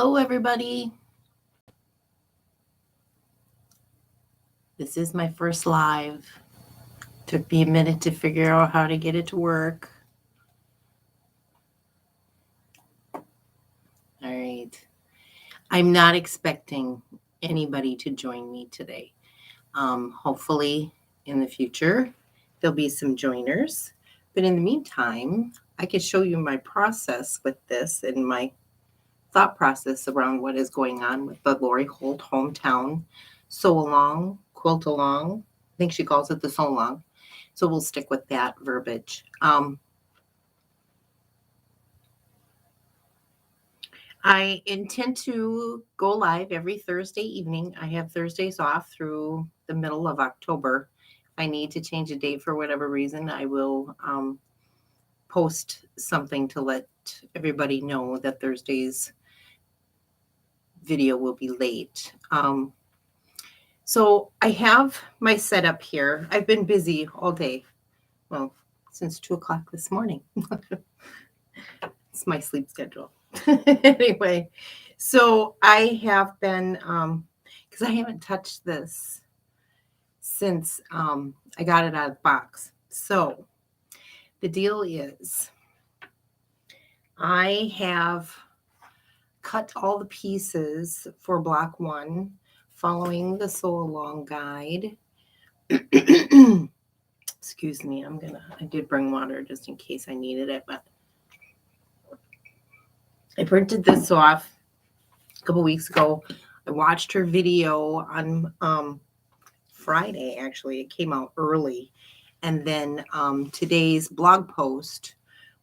Hello, everybody. This is my first live. Took me a minute to figure out how to get it to work. All right. I'm not expecting anybody to join me today. Hopefully, in the future, there'll be some joiners. But in the meantime, I can show you my process with this and my thought process around what is going on with the Lori Holt hometown sew along, quilt along. I think she calls it the sew along. So we'll stick with that verbiage. I intend to go live every Thursday evening. I have Thursdays off through the middle of October. If I need to change a date for whatever reason, I will post something to let everybody know that Thursday's video will be late. So I have my setup here. I've been busy all day. Well, since 2 o'clock this morning. It's my sleep schedule. Anyway, so I have been, because I haven't touched this since I got it out of the box. So the deal is I have cut all the pieces for block 1 following the sew along guide. Excuse me, I did bring water just in case I needed it, but I printed this off a couple weeks ago. I watched her video on Friday, actually. It came out early. And then today's blog post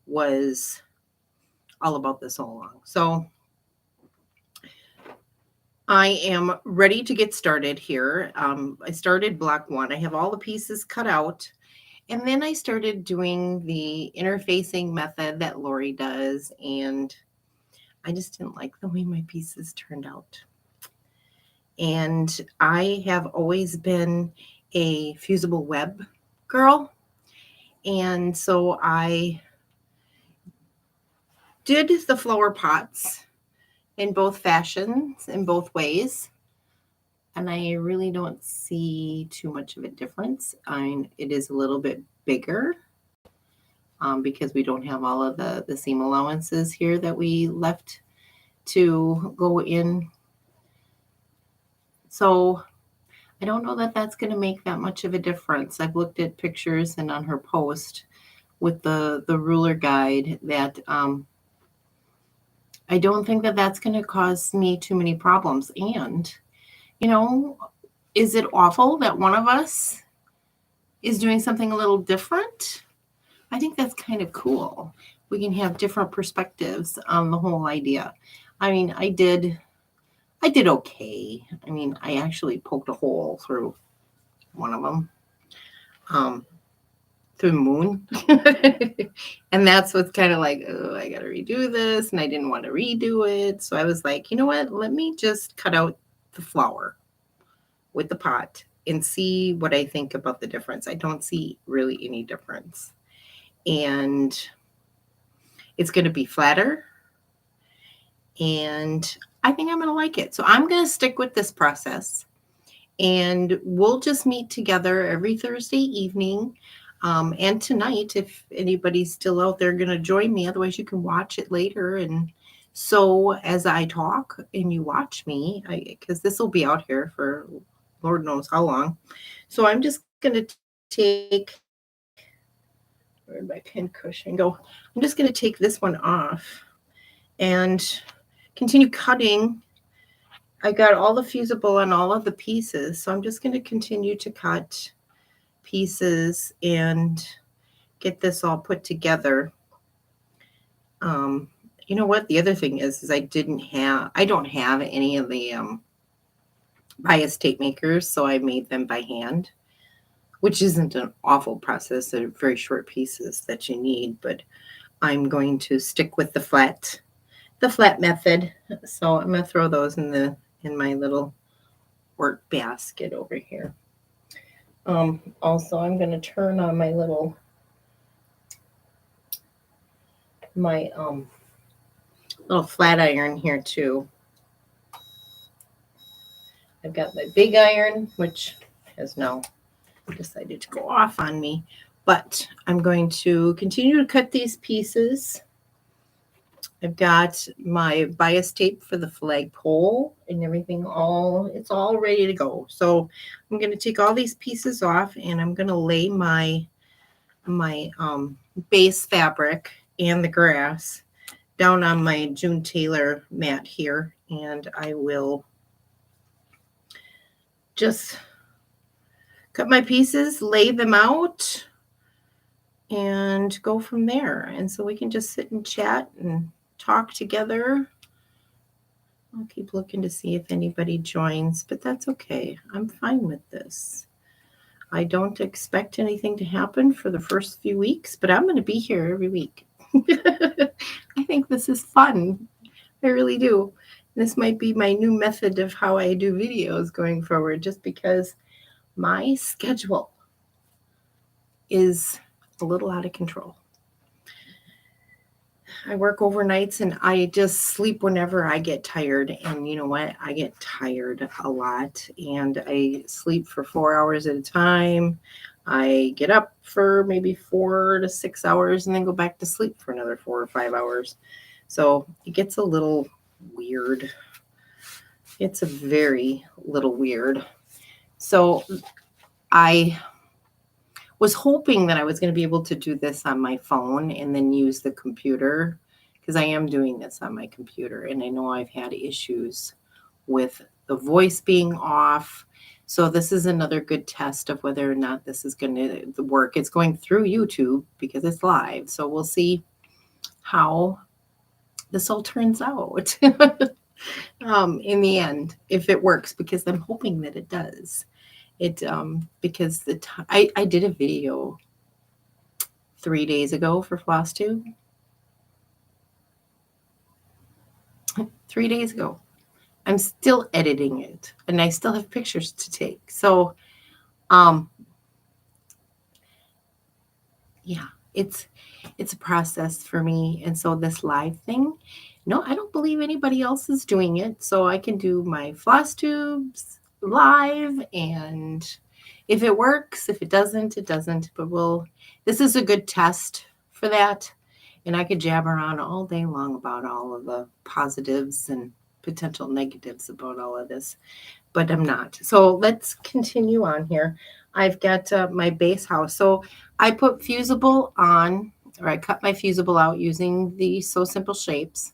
was all about this all along. So I am ready to get started here. I started block 1. I have all the pieces cut out. And then I started doing the interfacing method that Lori does. And I just didn't like the way my pieces turned out. And I have always been a fusible web girl. And so I did the flower pots in both fashions, in both ways. And I really don't see too much of a difference. It is a little bit bigger because we don't have all of the seam allowances here that we left to go in. So I don't know that that's going to make that much of a difference. I've looked at pictures and on her post with the ruler guide that I don't think that that's going to cause me too many problems. And, is it awful that one of us is doing something a little different? I think that's kind of cool. We can have different perspectives on the whole idea. I mean, I did okay. I mean, I actually poked a hole through one of them, through the moon. And that's what's kind of like, oh, I got to redo this. And I didn't want to redo it. So I was like, you know what? Let me just cut out the flower with the pot and see what I think about the difference. I don't see really any difference. And it's going to be flatter. And I think I'm going to like it. So I'm going to stick with this process. And we'll just meet together every Thursday evening. And tonight, if anybody's still out there going to join me, otherwise you can watch it later. And so as I talk and you watch me, because this will be out here for Lord knows how long. So I'm just going to take, where'd my pin cushion go? I'm just going to take this one off and continue cutting. I got all the fusible on all of the pieces. So I'm just going to continue to cut pieces and get this all put together. You know what? The other thing is I don't have any of the bias tape makers, so I made them by hand, which isn't an awful process. They're very short pieces that you need, but I'm going to stick with the flat method. So I'm going to throw those in my little work basket over here. Also, I'm going to turn on my little flat iron here too. I've got my big iron, which has now decided to go off on me. But I'm going to continue to cut these pieces. I've got my bias tape for the flagpole and everything it's all ready to go. So I'm going to take all these pieces off and I'm going to lay my base fabric and the grass down on my June Taylor mat here, and I will just cut my pieces, lay them out, and go from there. And so we can just sit and chat and talk together. I'll keep looking to see if anybody joins, but that's okay. I'm fine with this. I don't expect anything to happen for the first few weeks, but I'm going to be here every week. I think this is fun. I really do. This might be my new method of how I do videos going forward, just because my schedule is a little out of control. I work overnights and I just sleep whenever I get tired. And you know what? I get tired a lot and I sleep for 4 hours at a time. I get up for maybe 4 to 6 hours and then go back to sleep for another 4 or 5 hours. So it gets a little weird. It's a very little weird. So I was hoping that I was going to be able to do this on my phone and then use the computer, because I am doing this on my computer and I know I've had issues with the voice being off. So this is another good test of whether or not this is going to work. It's going through YouTube because it's live. So we'll see how this all turns out in the end, if it works, because I'm hoping that it does. Because I did a video 3 days ago for FlossTube. 3 days ago. I'm still editing it and I still have pictures to take. So, yeah, it's a process for me. And so this live thing, no, I don't believe anybody else is doing it. So I can do my FlossTubes live, and if it works, if it doesn't, it doesn't. But this is a good test for that. And I could jabber on all day long about all of the positives and potential negatives about all of this, but I'm not. So let's continue on here. I've got my base house. So I put fusible on, or I cut my fusible out using the So Simple Shapes.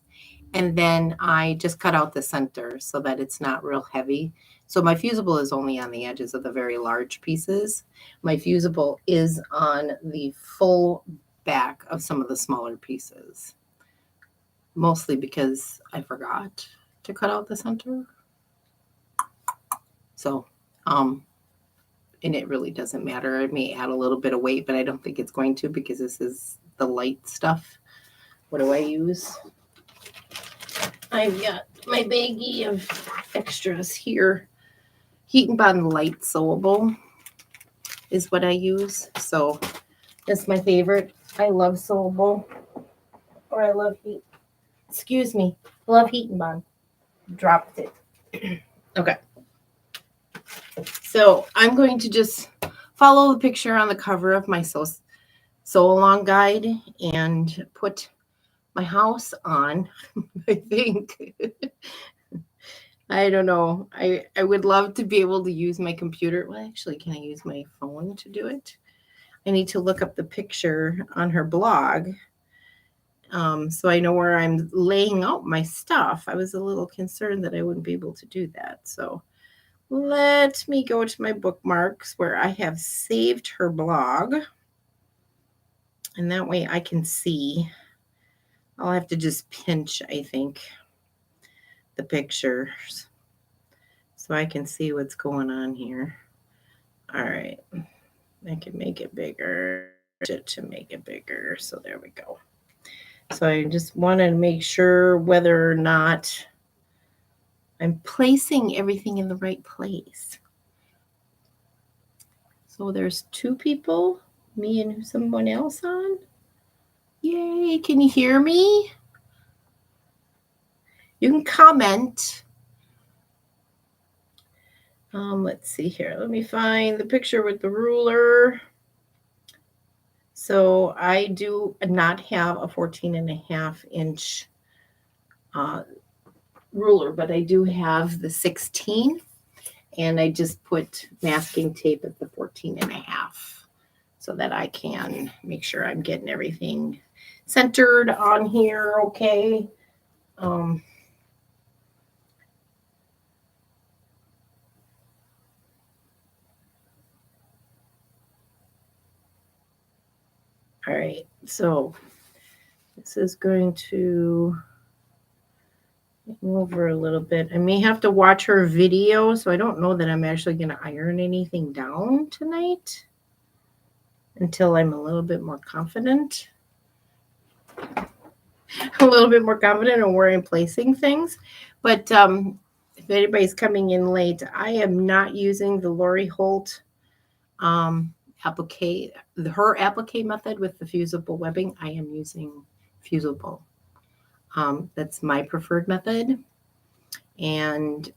And then I just cut out the center so that it's not real heavy. So my fusible is only on the edges of the very large pieces. My fusible is on the full back of some of the smaller pieces, mostly because I forgot to cut out the center. So, and it really doesn't matter. It may add a little bit of weight, but I don't think it's going to, because this is the light stuff. What do I use? I've got my baggie of extras here. Heat and Bond Light Sewable is what I use. So that's my favorite. I love sewable, or I love heat. Excuse me. I love Heat and Bond. Dropped it. Okay. So I'm going to just follow the picture on the cover of my sew along guide and put my house on. I think. I don't know. I would love to be able to use my computer. Well, actually, can I use my phone to do it? I need to look up the picture on her blog, so I know where I'm laying out my stuff. I was a little concerned that I wouldn't be able to do that. So let me go to my bookmarks where I have saved her blog. And that way I can see. I'll have to just pinch, I think, the pictures so I can see what's going on here. All right. I can make it bigger to make it bigger. So there we go. So I just wanted to make sure whether or not I'm placing everything in the right place. So there's 2 people, me and someone else on. Yay, can you hear me? You can comment. Let's see here. Let me find the picture with the ruler. So I do not have a 14.5 inch ruler, but I do have the 16, and I just put masking tape at the 14.5 so that I can make sure I'm getting everything centered on here. Okay. All right, so this is going to over a little bit. I may have to watch her video, so I don't know that I'm actually going to iron anything down tonight until I'm a little bit more confident. A little bit more confident on where I'm placing things. But if anybody's coming in late, I am not using the Lori Holt applique, her applique method with the fusible webbing. I am using fusible. That's my preferred method. And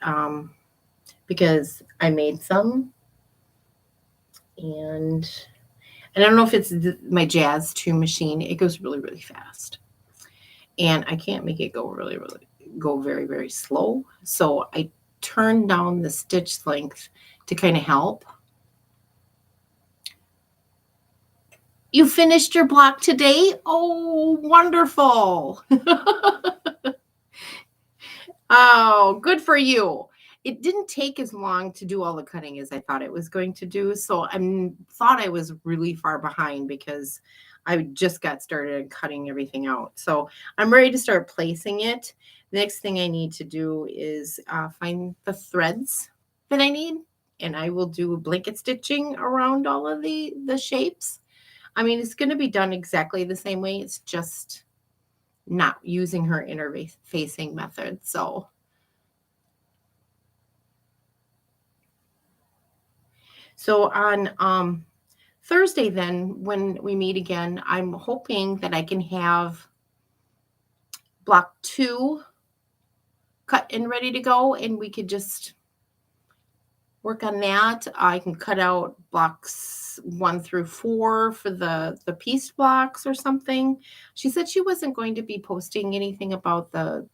because I made some, and I don't know if it's my Jazz 2 machine. It goes really, really fast. And I can't make it go go very, very slow. So I turned down the stitch length to kind of help. You finished your block today? Oh, wonderful. Oh, good for you. It didn't take as long to do all the cutting as I thought it was going to do. So I thought I was really far behind because I just got started cutting everything out. So I'm ready to start placing it. Next thing I need to do is find the threads that I need, and I will do blanket stitching around all of the shapes. I mean, it's going to be done exactly the same way. It's just not using her interfacing method. So on Thursday, then, when we meet again, I'm hoping that I can have block 2 cut and ready to go, and we could just work on that. I can cut out blocks 1 through 4 for the piece blocks or something. She said she wasn't going to be posting anything about the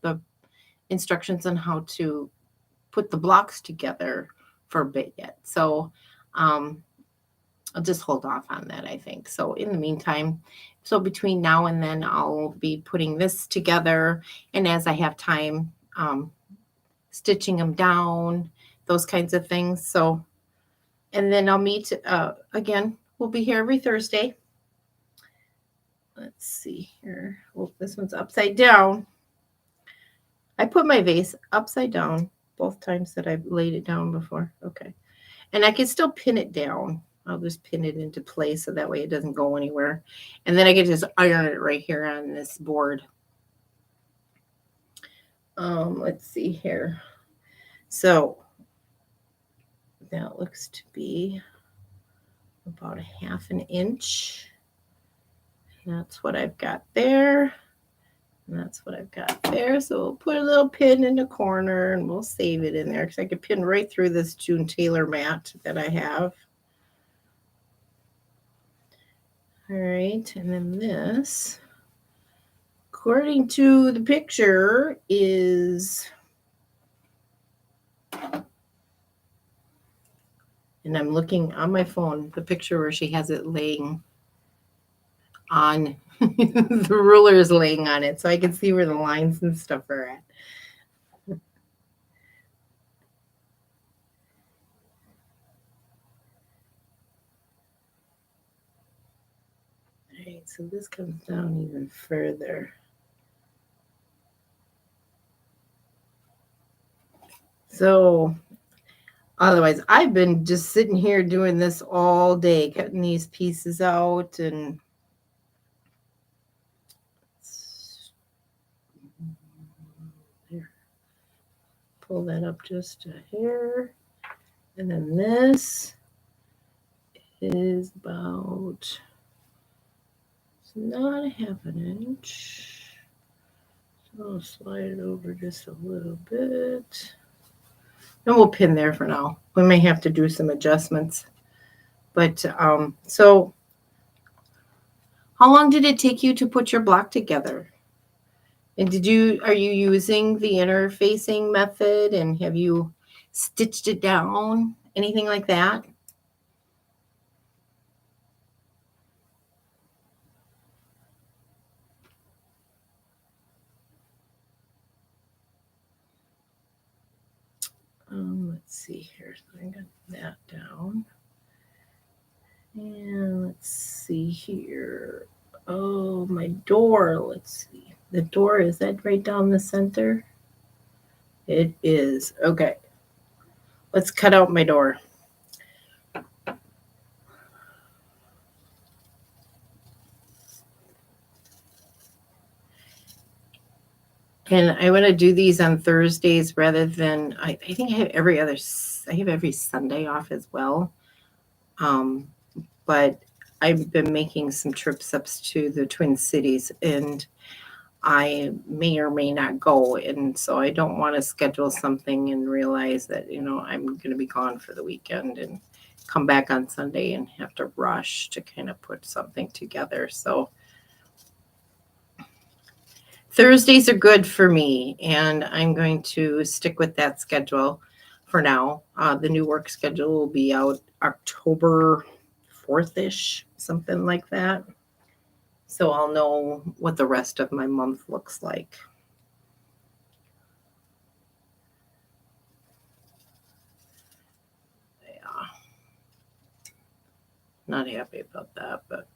instructions on how to put the blocks together for a bit yet. So I'll just hold off on that, I think. So in the meantime, so between now and then, I'll be putting this together. And as I have time, stitching them down, those kinds of things. So, and then I'll meet again. We'll be here every Thursday. Let's see here. Oh, this one's upside down. I put my vase upside down both times that I've laid it down before. Okay. And I can still pin it down. I'll just pin it into place so that way it doesn't go anywhere. And then I can just iron it right here on this board. Let's see here. So that looks to be about 1/2 inch. And that's what I've got there. And that's what I've got there. So we'll put a little pin in the corner and we'll save it in there because I can pin right through this June Taylor mat that I have. All right, and then this, according to the picture, is, and I'm looking on my phone, the picture where she has it laying on, the ruler is laying on it, so I can see where the lines and stuff are at. All right, so this comes down even further. So otherwise, I've been just sitting here doing this all day, cutting these pieces out and there. Pull that up just a hair. And then this is about, it's not 1/2 inch. So I'll slide it over just a little bit. And we'll pin there for now. We may have to do some adjustments. But so how long did it take you to put your block together? And are you using the interfacing method and have you stitched it down? Anything like that? Let's see here. So I got that down. And let's see here. Oh, my door. Let's see. The door, is that right down the center? It is. Okay. Let's cut out my door. And I want to do these on Thursdays rather than I think I have every Sunday off as well. Um, but I've been making some trips up to the Twin Cities and I may or may not go. And so I don't want to schedule something and realize that, I'm going to be gone for the weekend and come back on Sunday and have to rush to kind of put something together. So Thursdays are good for me, and I'm going to stick with that schedule for now. The new work schedule will be out October 4th-ish, something like that. So I'll know what the rest of my month looks like. Yeah. Not happy about that, but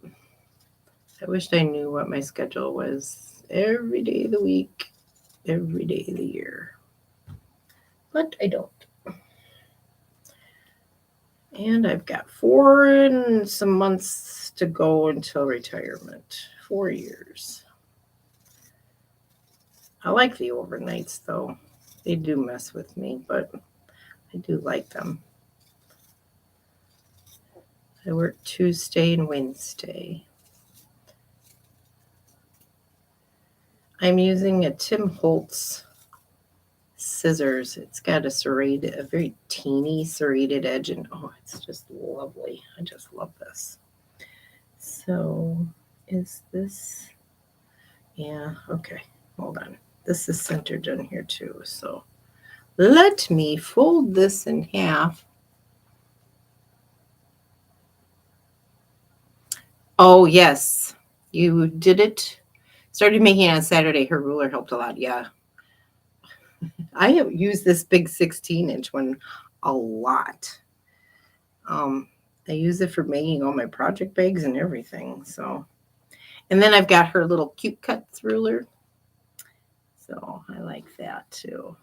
I wished I knew what my schedule was every day of the week, every day of the year. But I don't. And I've got 4 and some months to go until retirement. 4 years. I like the overnights, though. They do mess with me, but I do like them. I work Tuesday and Wednesday. I'm using a Tim Holtz scissors. It's got a very teeny serrated edge, and oh, it's just lovely. I just love this. So, is this? Yeah, okay. Hold on. This is centered in here too. So, let me fold this in half. Oh, yes. You did it. Started making it on Saturday. Her ruler helped a lot. Yeah. I have used this big 16-inch one a lot. I use it for making all my project bags and everything. So, and then I've got her little cute cuts ruler. So I like that too.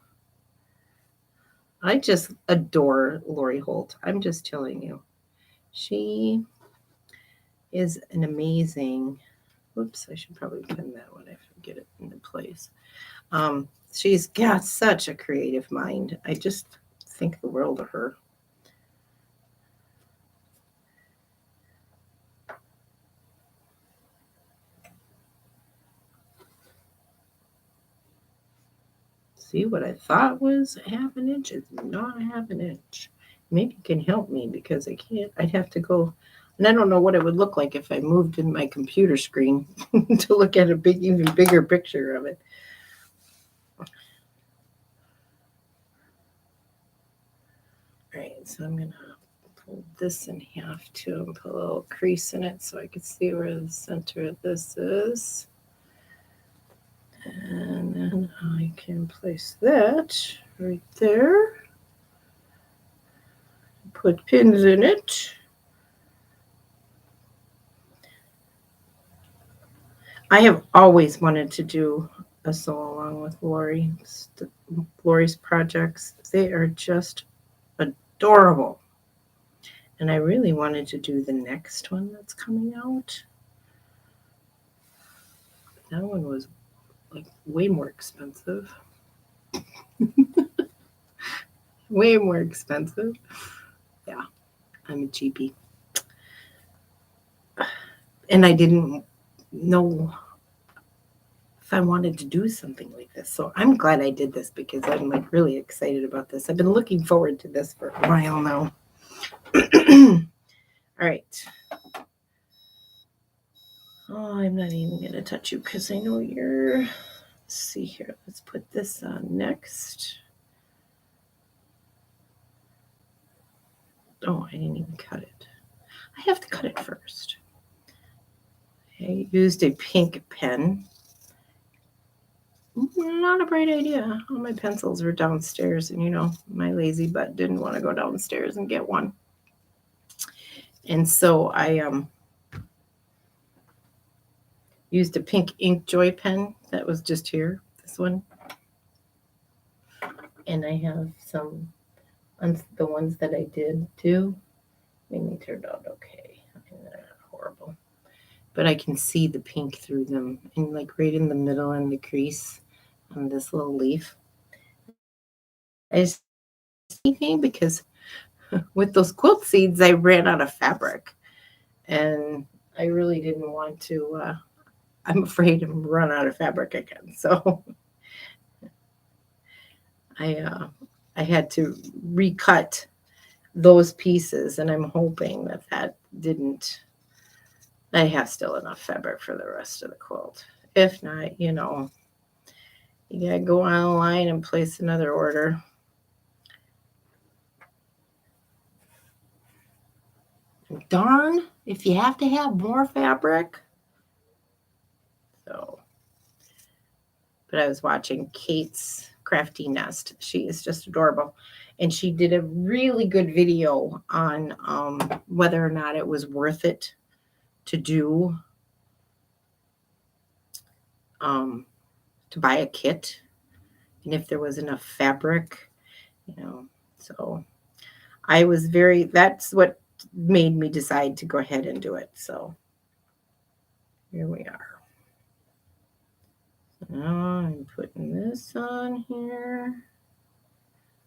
I just adore Lori Holt. I'm just telling you. She is an amazing. Whoops, I should probably pin that when I get it into place. She's got such a creative mind. I just think the world of her. See, what I thought was a half an inch is not a half an inch. Maybe you can help me because I can't. I'd have to go, and I don't know what it would look like if I moved in my computer screen to look at a even bigger picture of it. All right, so I'm gonna fold this in half too and put a little crease in it so I can see where the center of this is. And then I can place that right there. Put pins in it. I have always wanted to do a sew along with Lori. Lori's projects, they are just adorable. And I really wanted to do the next one that's coming out. That one was like way more expensive. Way more expensive. Yeah, I'm a cheapie. And I didn't know if I wanted to do something like this. So I'm glad I did this because I'm like really excited about this. I've been looking forward to this for a while now. All right. Oh, I'm not even going to touch you because I know you're, let's see here. Let's put this on next. Oh, I didn't even cut it. I have to cut it first. I used a pink pen. Not a bright idea. All my pencils were downstairs, and my lazy butt didn't want to go downstairs and get one. And so I used a pink ink joy pen that was just here, this one. And I have some, the ones that I did too. I mean, they turned out okay. I mean, they're not horrible. But I can see the pink through them, and like right in the middle in the crease on this little leaf. I just anything because with those quilt seeds, I ran out of fabric, and I really didn't want to. I'm afraid to run out of fabric again, so I had to recut those pieces, and I'm hoping that didn't. I have still enough fabric for the rest of the quilt. If not, you gotta go online and place another order. Darn, if you have to have more fabric. So, but I was watching Kate's Crafty Nest. She is just adorable. And she did a really good video on whether or not it was worth it to do, to buy a kit, and if there was enough fabric, So that's what made me decide to go ahead and do it. So here we are. So now I'm putting this on here.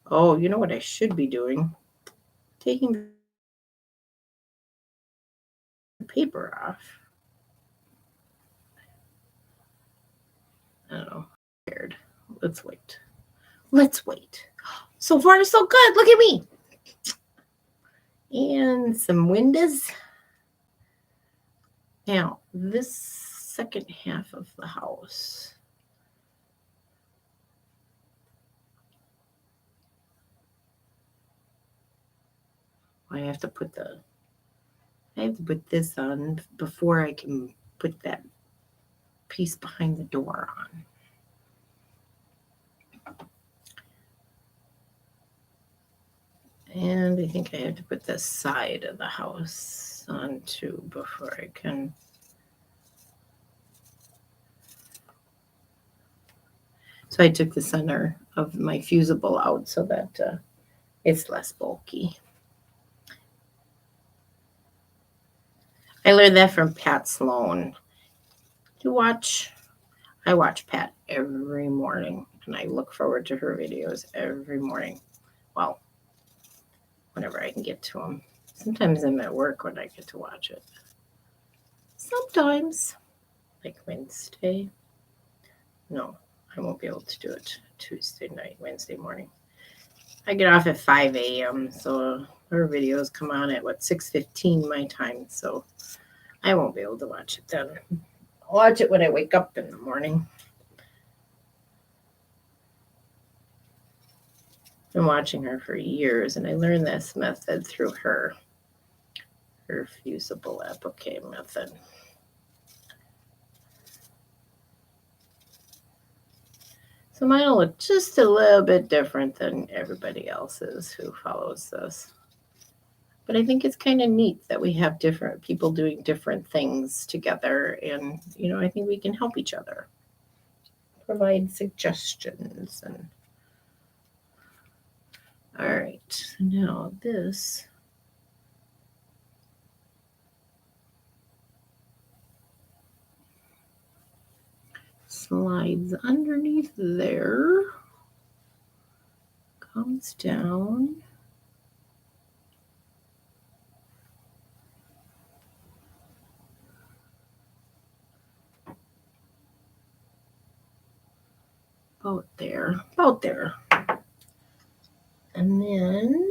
Oh, you know what I should be doing? Taking the paper off. I don't know. Scared. Let's wait. So far, so good. Look at me. And some windows. Now, this second half of the house. I have to put this on before I can put that piece behind the door on. And I think I have to put this side of the house on too before I can. So I took the center of my fusible out so that it's less bulky. I learned that from Pat Sloan. I watch Pat every morning, and I look forward to her videos every morning. Well, whenever I can get to them. Sometimes I'm at work when I get to watch it. Sometimes, like Wednesday. No, I won't be able to do it Tuesday night, Wednesday morning. I get off at 5 a.m., so her videos come on at 6:15 my time, so I won't be able to watch it then. I'll watch it when I wake up in the morning. I've been watching her for years, and I learned this method through her fusible applique method. So mine will look just a little bit different than everybody else's who follows this. But I think it's kind of neat that we have different people doing different things together. And, I think we can help each other, provide suggestions. And all right, so now this. Slides underneath there, comes down. about there, about there. And then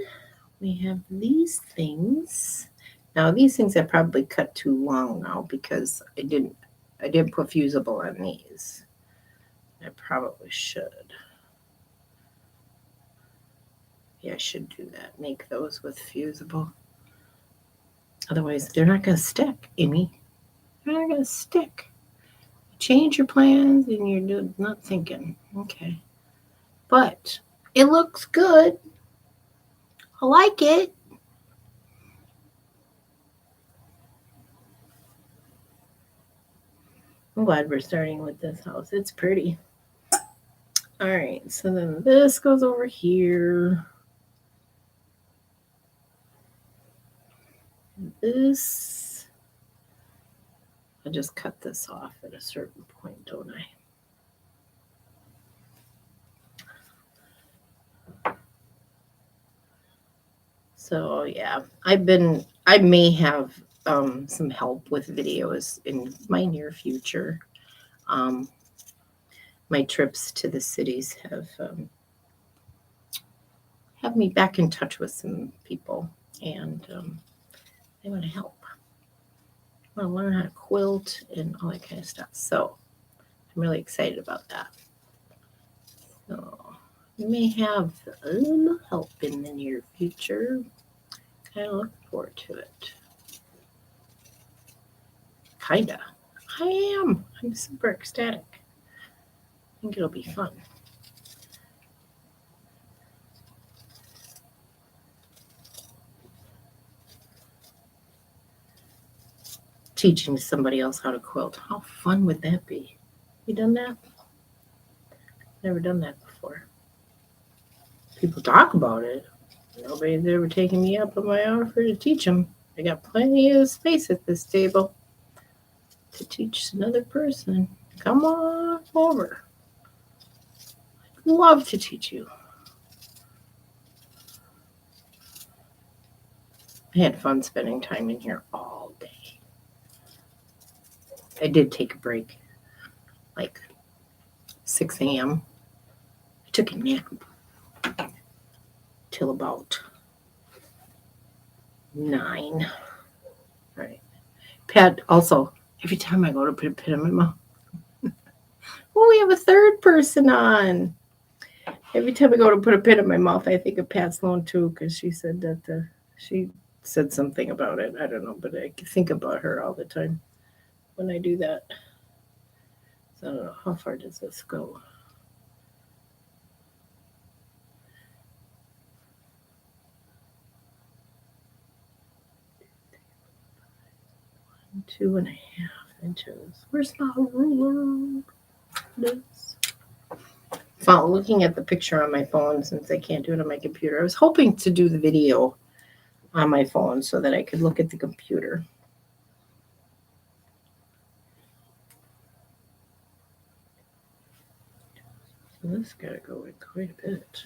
we have these things. Now these things I probably cut too long now because I didn't put fusible on these. I probably should. Yeah, I should do that. Make those with fusible. Otherwise, they're not going to stick, Amy. They're not going to stick. Change your plans and you're not thinking. Okay. But it looks good. I like it. I'm glad we're starting with this house. It's pretty. All right, so then this goes over here. This, I just cut this off at a certain point, don't I? So yeah, I may have some help with videos in my near future. My trips to the cities have me back in touch with some people, and they want to help. I want to learn how to quilt and all that kind of stuff. So I'm really excited about that. So we may have a little help in the near future. Kind of look forward to it. Kinda. I am. I'm super ecstatic. I think it'll be fun. Teaching somebody else how to quilt. How fun would that be? You done that? Never done that before. People talk about it. Nobody's ever taken me up on my offer to teach them. I got plenty of space at this table to teach another person. Come on over. I'd love to teach you. I had fun spending time in here all day. I did take a break, like 6 a.m. I took a nap till about 9. Right. Pat, also, every time I go to put a pin in my mouth, oh, we have a third person on. Every time I go to put a pin in my mouth, I think of Pat Sloan too, because she said that she said something about it. I don't know, but I think about her all the time when I do that. So I don't know, how far does this go? Two and a half inches. Where's my ruler? This. So looking at the picture on my phone, since I can't do it on my computer, I was hoping to do the video on my phone so that I could look at the computer. So this got to go in quite a bit.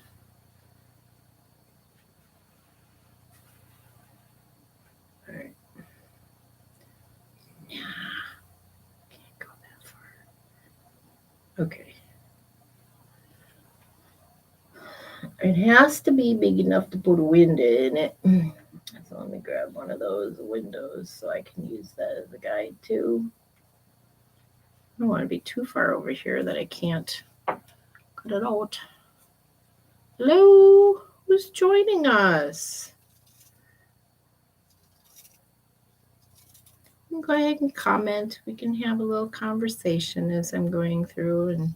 All right. Nah, can't go that far. Okay. It has to be big enough to put a window in it. So let me grab one of those windows so I can use that as a guide too. I don't want to be too far over here that I can't cut it out. Hello? Who's joining us? You can go ahead and comment. We can have a little conversation as I'm going through, and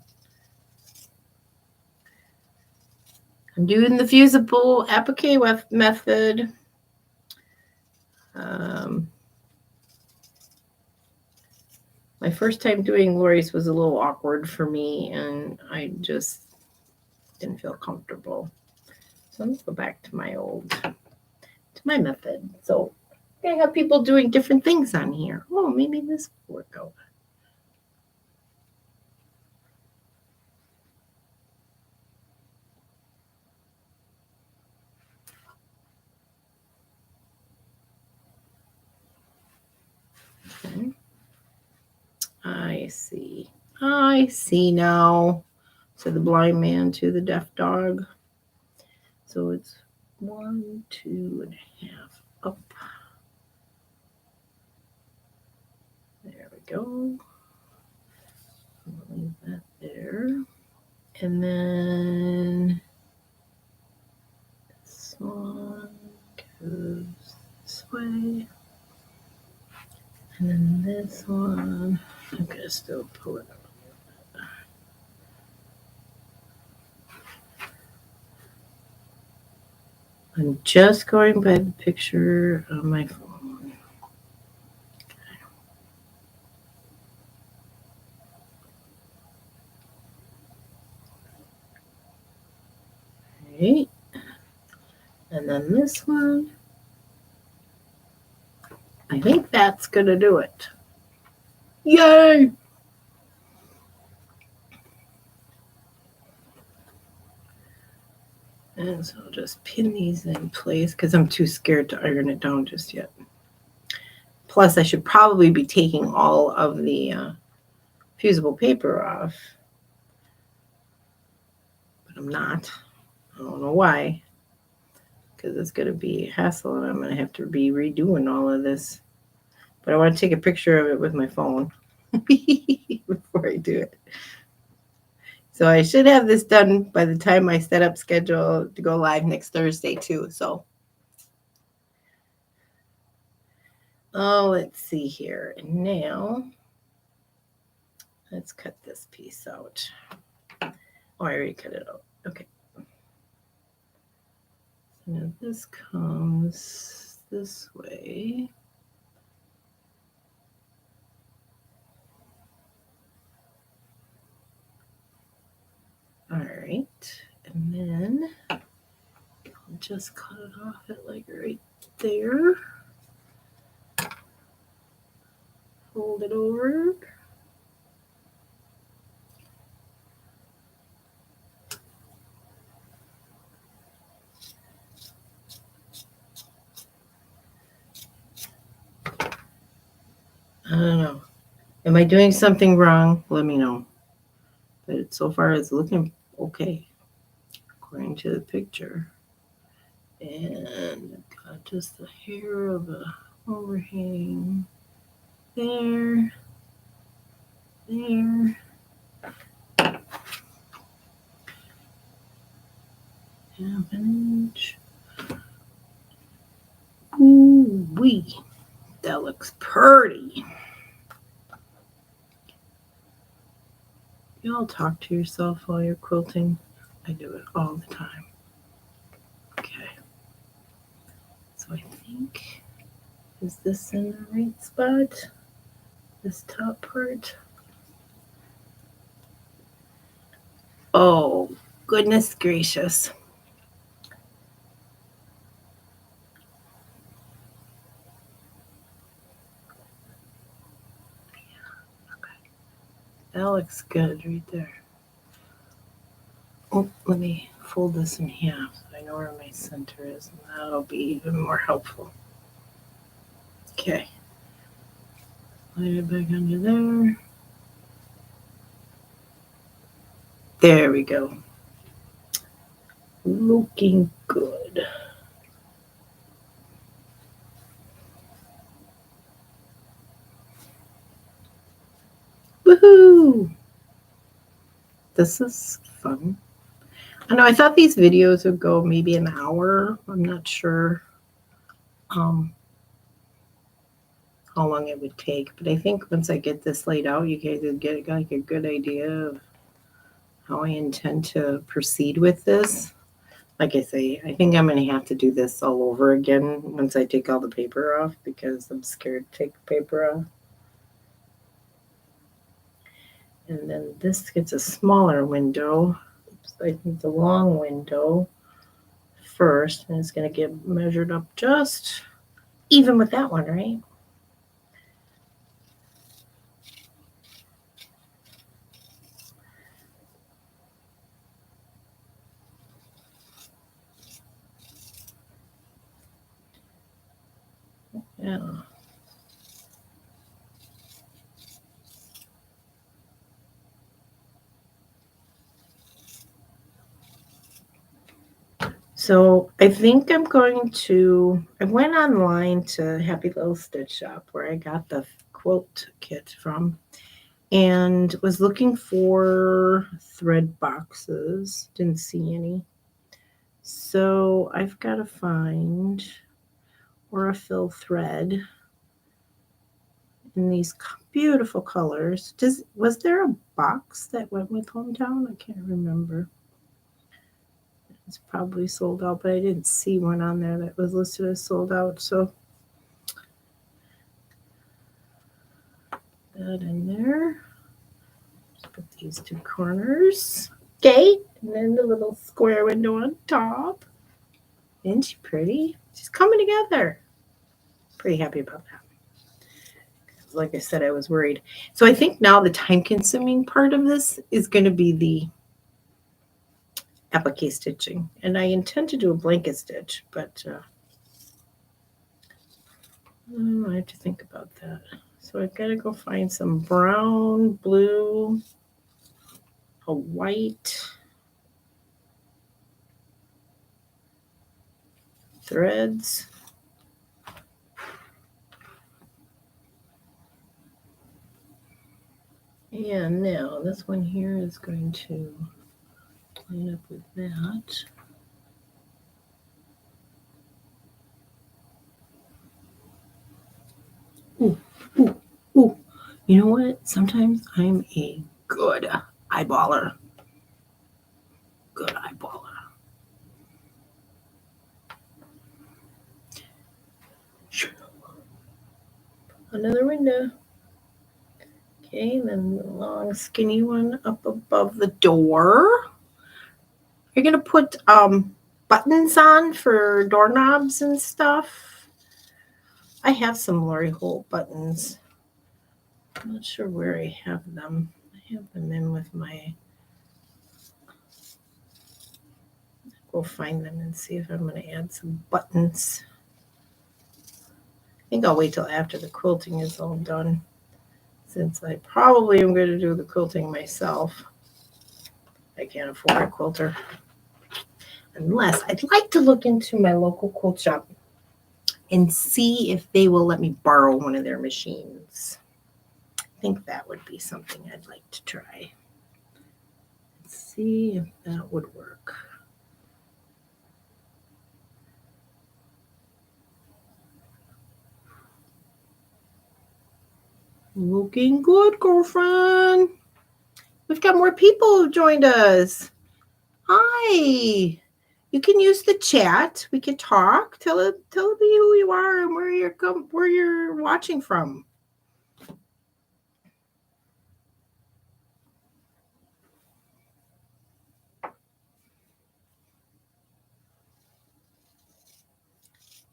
I'm doing the fusible applique method. My first time doing Lori's was a little awkward for me, and I just didn't feel comfortable. So let's go back to my method. So I have people doing different things on here. Oh, maybe this will work out. Okay. I see now. to the blind man, to the deaf dog. So it's 1, 2.5 up. There we go. I'll leave that there. And then this one goes this way. And then this one, I'm going to still pull it up. I'm just going by the picture on my phone. Okay. And then this one. I think that's going to do it. Yay! And so I'll just pin these in place because I'm too scared to iron it down just yet. Plus, I should probably be taking all of the fusible paper off. But I'm not. I don't know why. Because it's going to be a hassle and I'm going to have to be redoing all of this. But I want to take a picture of it with my phone before I do it. So I should have this done by the time I set up schedule to go live next Thursday too. So, oh, let's see here. And now, let's cut this piece out. Oh, I already cut it out. Okay. So now this comes this way. All right. And then I'll just cut it off at like right there. Fold it over. I don't know. Am I doing something wrong? Let me know. But so far it's looking okay, according to the picture. And I've got just a hair of a overhang there, there. Half an inch. Ooh wee, that looks pretty. You all talk to yourself while you're quilting. I do it all the time. Okay. So I think, is this in the right spot? This top part? Oh, goodness gracious. That looks good right there. Oh, let me fold this in half so I know where my center is, and that'll be even more helpful. Okay. Lay it back under there. There we go. Looking good. Woohoo! This is fun. I know I thought these videos would go maybe an hour. I'm not sure how long it would take, but I think once I get this laid out, you guys will get like a good idea of how I intend to proceed with this. Like I say, I think I'm going to have to do this all over again once I take all the paper off because I'm scared to take the paper off. And then this gets a smaller window. Oops, I think the long window first, and it's going to get measured up just even with that one, right? Yeah. So I think I went online to Happy Little Stitch Shop where I got the quilt kit from and was looking for thread boxes. Didn't see any. So I've got to find Aurifil thread in these beautiful colors. Was there a box that went with Hometown? I can't remember. It's probably sold out, but I didn't see one on there that was listed as sold out. So that in there. Just put these two corners. Okay, and then the little square window on top. Isn't she pretty? She's coming together. Pretty happy about that. Like I said, I was worried. So I think now the time-consuming part of this is going to be the applique stitching. And I intend to do a blanket stitch, but I have to think about that. So I've got to go find some brown, blue, a white threads. And now this one here is going to line up with that. Ooh, ooh, ooh. You know what? Sometimes I'm a good eyeballer. Good eyeballer. Another window. Okay, then the long skinny one up above the door. You're gonna put buttons on for doorknobs and stuff. I have some Lori Holt buttons. I'm not sure where I have them. I have them in with my. Go find them and see if I'm going to add some buttons. I think I'll wait till after the quilting is all done, since I probably am going to do the quilting myself. I can't afford a quilter. Unless I'd like to look into my local quilt shop and see if they will let me borrow one of their machines. I think that would be something I'd like to try. Let's see if that would work. Looking good, girlfriend. We've got more people who joined us. Hi. You can use the chat. We can talk. Tell me who you are and where you're watching from.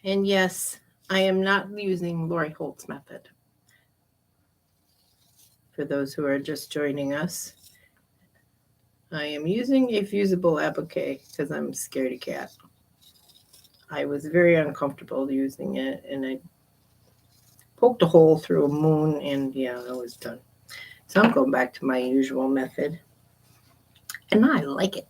And yes, I am not using Lori Holt's method. For those who are just joining us, I am using a fusible applique because I'm scared of cat. I was very uncomfortable using it, and I poked a hole through a moon, and yeah, I was done. So I'm going back to my usual method, and I like it.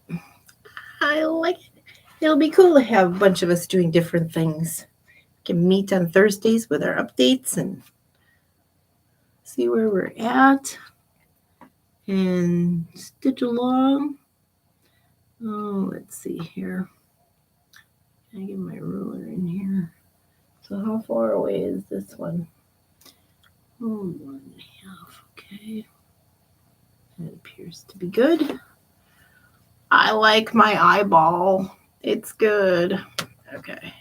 I like it. It'll be cool to have a bunch of us doing different things. We can meet on Thursdays with our updates and see where we're at and stitch along. Oh, let's see here. Can I get my ruler in here? So how far away is this one? Oh, 1.5. Okay. That appears to be good. I like my eyeball. It's good. Okay.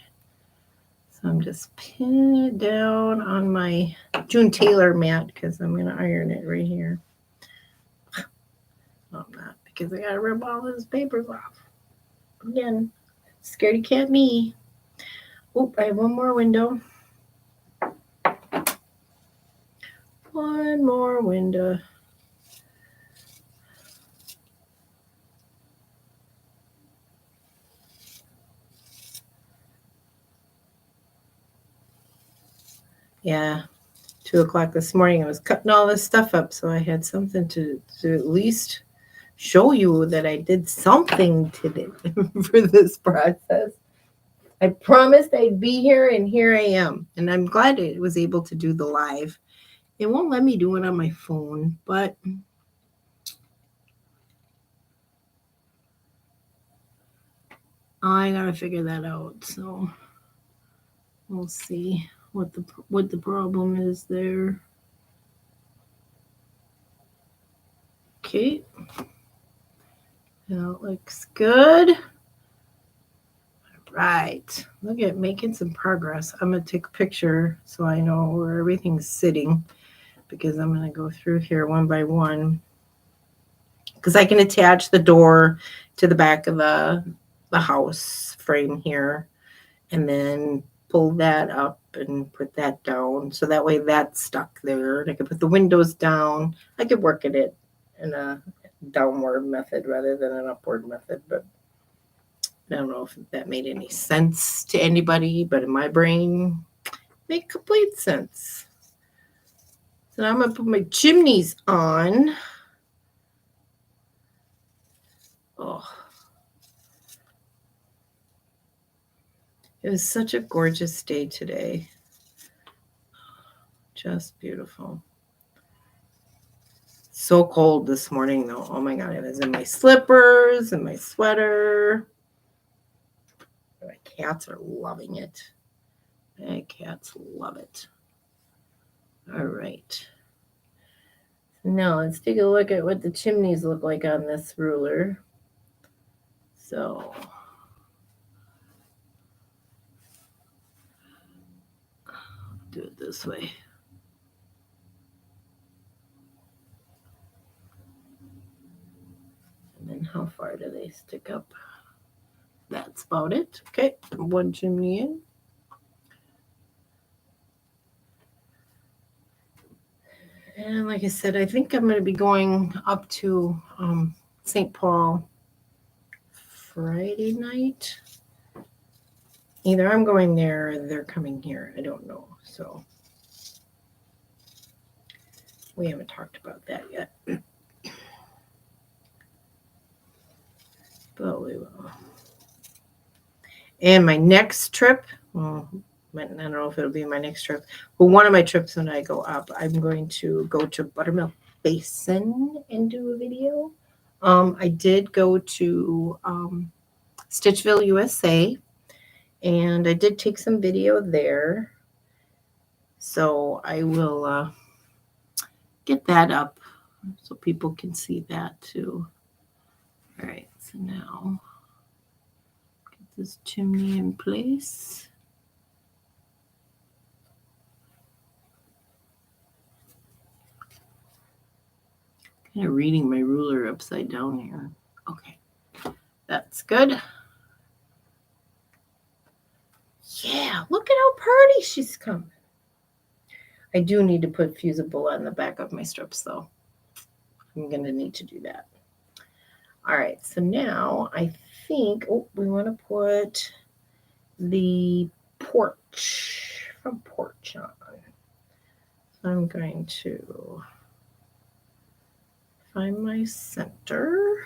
So I'm just pinning it down on my June Taylor mat because I'm going to iron it right here. No, I'm not, because I got to rip all those papers off. Again, scaredy cat me. Oh, I have one more window. One more window. Yeah, 2 o'clock this morning, I was cutting all this stuff up, so I had something to at least show you that I did something today for this process. I promised I'd be here, and here I am. And I'm glad I was able to do the live. It won't let me do it on my phone, but I gotta figure that out. So we'll see what the problem is there. Okay, that looks good. Right. Look at making some progress. I'm going to take a picture so I know where everything's sitting, because I'm going to go through here one by one. Because I can attach the door to the back of the house frame here, and then pull that up and put that down. So that way that's stuck there. And I can put the windows down. I could work at it in a downward method rather than an upward method, but I don't know if that made any sense to anybody, but in my brain, it made complete sense. So now I'm going to put my chimneys on. Oh, it was such a gorgeous day today. Just beautiful. So cold this morning, though. Oh my God, I was in my slippers and my sweater. My cats are loving it. My cats love it. All right. Now let's take a look at what the chimneys look like on this ruler. So do it this way. And then how far do they stick up? That's about it. Okay, one chimney in. And like I said, I think I'm going to be going up to St. Paul Friday night. Either I'm going there or they're coming here. I don't know. So we haven't talked about that yet. But we will. And my next trip, well, I don't know if it'll be my next trip, but one of my trips when I go up, I'm going to go to Buttermilk Basin and do a video. I did go to Stitchville, USA, and I did take some video there. So I will get that up so people can see that too. All right, so now get this chimney in place. Kind of reading my ruler upside down here. Okay, that's good. Yeah, look at how pretty she's coming. I do need to put fusible on the back of my strips, though. I'm going to need to do that. All right, so now I think, we want to put the front porch on. So I'm going to find my center.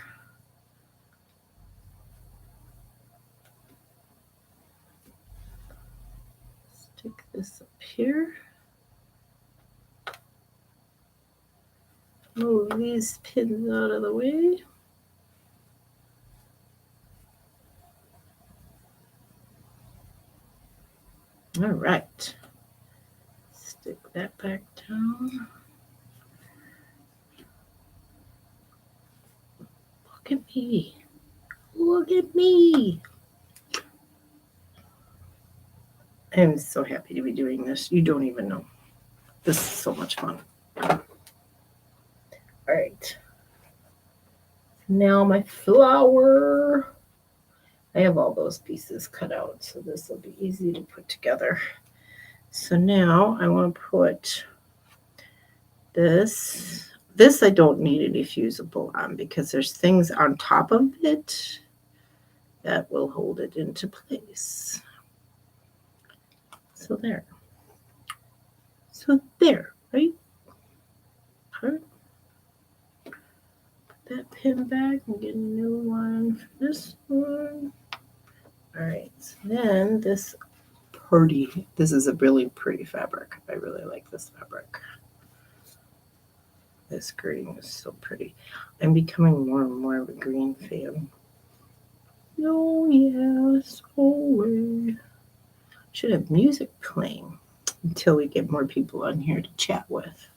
Stick this up here. Move these pins out of the way. All right. Stick that back down. Look at me. Look at me. I'm so happy to be doing this. You don't even know. This is so much fun. All right. Now my flower. I have all those pieces cut out, so this will be easy to put together. So now I want to put this. This I don't need any fusible on because there's things on top of it that will hold it into place. So there. So there, right? that pin back and get a new one for this one. All right, so then this is a really pretty fabric. I really like this fabric. This green is so pretty. I'm becoming more and more of a green fan. Oh yes, always. Should have music playing until we get more people on here to chat with.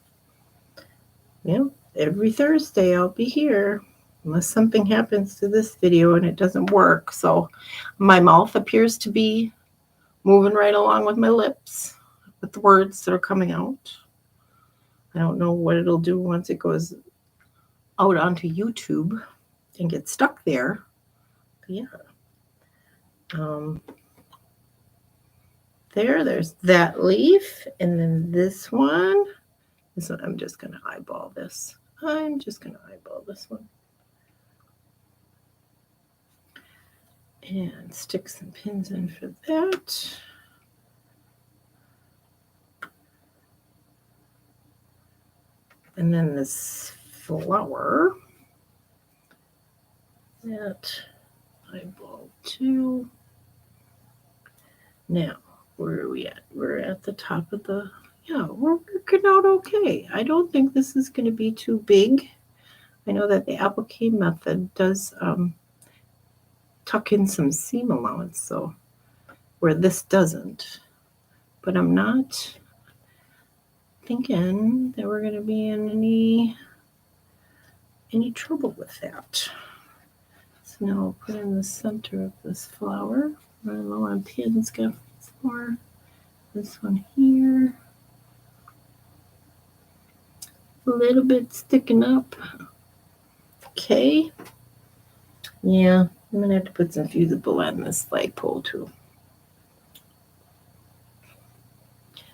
Yeah, every Thursday I'll be here unless something happens to this video and it doesn't work. So my mouth appears to be moving right along with my lips with the words that are coming out. I don't know what it'll do once it goes out onto YouTube and gets stuck there. But yeah. There's that leaf, and then this one. This one, I'm just going to eyeball this. I'm just going to eyeball this one. And stick some pins in for that. And then this flower, that eyeball too. Now, where are we at? We're at the top of the, yeah, we're working out okay. I don't think this is going to be too big. I know that the applique method does tuck in some seam allowance, so where this doesn't. But I'm not thinking that we're going to be in any trouble with that. So now I'll put in the center of this flower. Running low on pins, got more. This one here. A little bit sticking up. Okay. Yeah, I'm going to have to put some fusible on this flagpole too.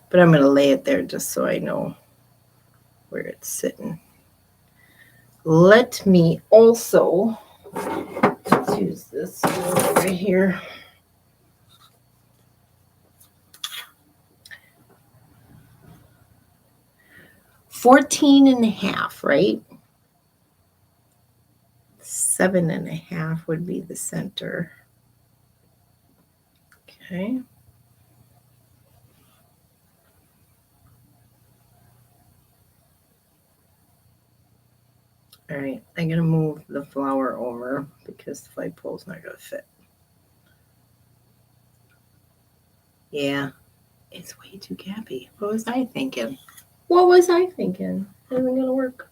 But I'm going to lay it there just so I know where it's sitting. Let me also, let's use this right here. $14.5, right? 7.5 would be the center. Okay. All right, I'm going to move the flower over because the flagpole's not going to fit. Yeah, it's way too gappy. What was I thinking? What was I thinking? It isn't going to work.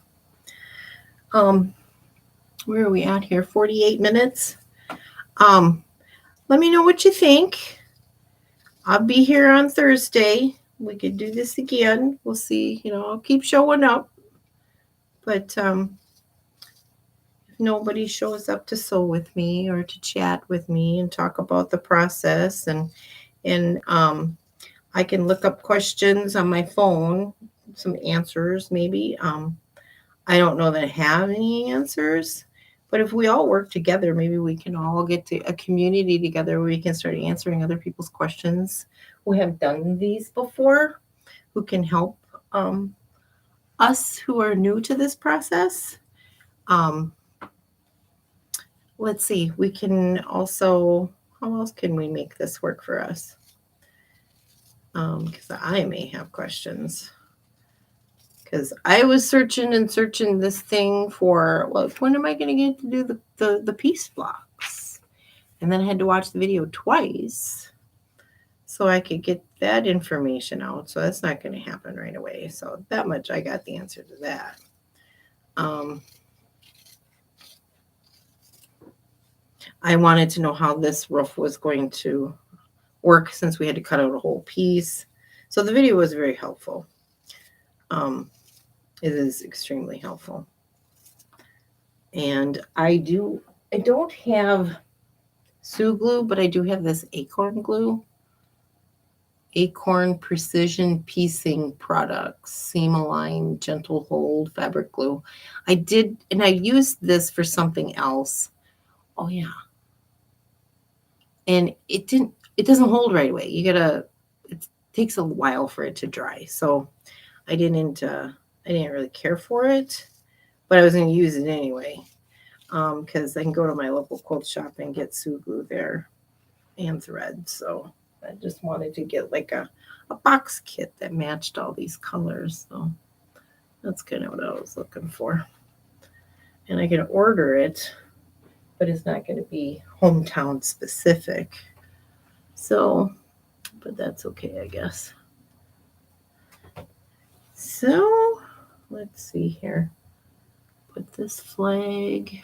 Where are we at here? 48 minutes. Let me know what you think. I'll be here on Thursday. We could do this again. We'll see. I'll keep showing up. But if nobody shows up to sew with me or to chat with me and talk about the process, and I can look up questions on my phone, some answers maybe. I don't know that I have any answers. But if we all work together, maybe we can all get to a community together where we can start answering other people's questions who have done these before, who can help us who are new to this process. Let's see, we can also, how else can we make this work for us? Because I may have questions. Because I was searching this thing for, well, when am I going to get to do the piece blocks? And then I had to watch the video twice so I could get that information out. So that's not going to happen right away. So that much I got the answer to that. I wanted to know how this roof was going to work since we had to cut out a whole piece. So the video was very helpful. It is extremely helpful. And I don't have Sue glue, but I do have this Acorn glue. Acorn Precision Piecing Products, Seam Align Gentle Hold Fabric Glue. I used this for something else. Oh yeah. And it doesn't hold right away. It takes a while for it to dry. So I didn't really care for it, but I was going to use it anyway. because I can go to my local quilt shop and get sew glue there and thread. So I just wanted to get like a box kit that matched all these colors. So that's kind of what I was looking for. And I can order it, but it's not going to be hometown specific. So, but that's okay, I guess. So let's see here. Put this flag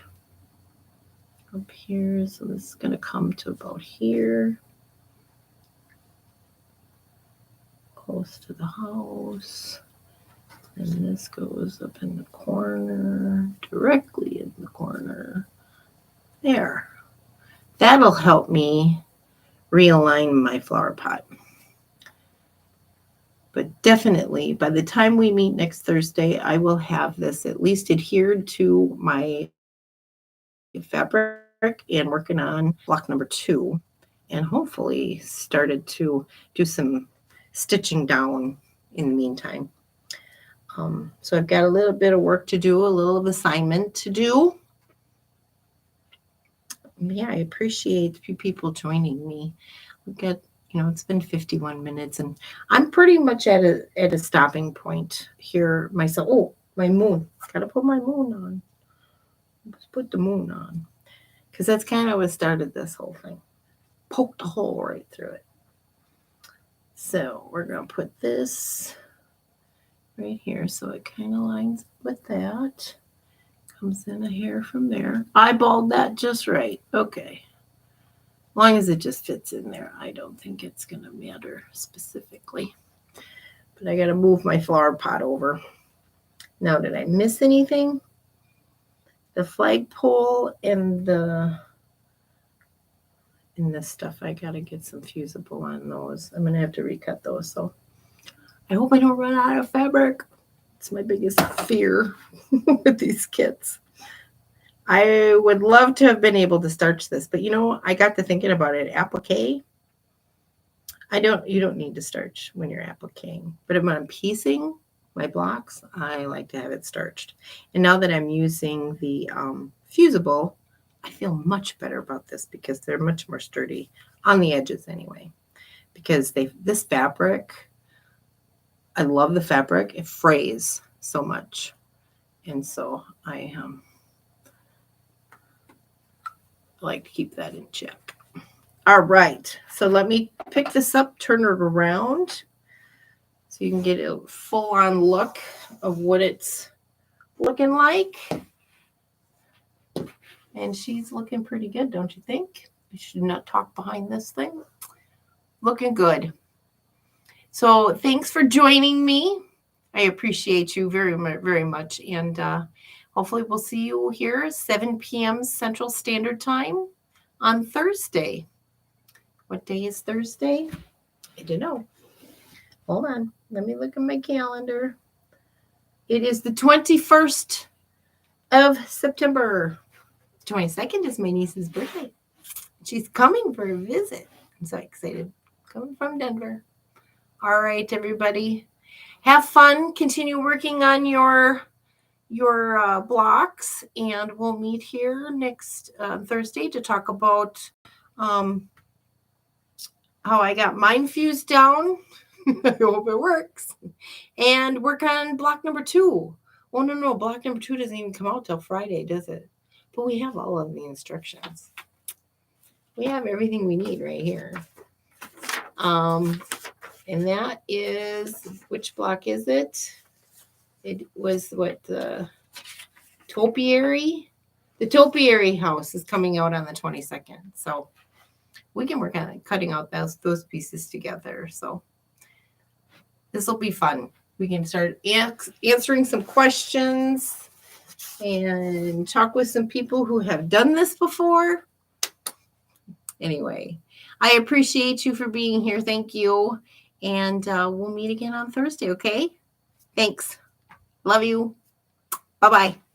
up here. So this is going to come to about here. Close to the house. And this goes up in the corner, directly in the corner. There. That'll help me realign my flower pot. But definitely, by the time we meet next Thursday, I will have this at least adhered to my fabric and working on block number 2. And hopefully started to do some stitching down in the meantime. So I've got a little bit of work to do, a little assignment to do. Yeah, I appreciate you people joining me. Look at, it's been 51 minutes, and I'm pretty much at a stopping point here myself. Oh, my moon. Got to put my moon on. Let's put the moon on, because that's kind of what started this whole thing. Poked a hole right through it. So we're going to put this right here, so it kind of lines up with that. Comes in a hair from there. Eyeballed that just right. Okay. As long as it just fits in there, I don't think it's going to matter specifically. But I got to move my flower pot over. Now, did I miss anything? The flagpole and this stuff, I got to get some fusible on those. I'm going to have to recut those. So I hope I don't run out of fabric. It's my biggest fear with these kits. I would love to have been able to starch this, but I got to thinking about it. Applique. You don't need to starch when you're appliquing, but when I'm piecing my blocks, I like to have it starched. And now that I'm using the fusible, I feel much better about this because they're much more sturdy on the edges anyway. Because this fabric, I love the fabric. It frays so much. And so I like to keep that in check. All right. So let me pick this up, turn it around so you can get a full-on look of what it's looking like. And she's looking pretty good, don't you think? We should not talk behind this thing. Looking good. So thanks for joining me. I appreciate you very, very much. And hopefully we'll see you here 7 p.m. Central Standard Time on Thursday. What day is Thursday? I don't know. Hold on. Let me look at my calendar. It is the 21st of September. 22nd is my niece's birthday. She's coming for a visit. I'm so excited. Coming from Denver. All right, everybody. Have fun. Continue working on your blocks, and we'll meet here next Thursday to talk about how I got mine fused down. I hope it works. And work on block number 2. Oh, no. Block number 2 doesn't even come out till Friday, does it? But we have all of the instructions. We have everything we need right here. And that is, which block is it? It was the topiary? The topiary house is coming out on the 22nd. So we can work on cutting out those pieces together. So this will be fun. We can start answering some questions and talk with some people who have done this before. Anyway, I appreciate you for being here. Thank you. And we'll meet again on Thursday, okay? Thanks. Love you. Bye-bye.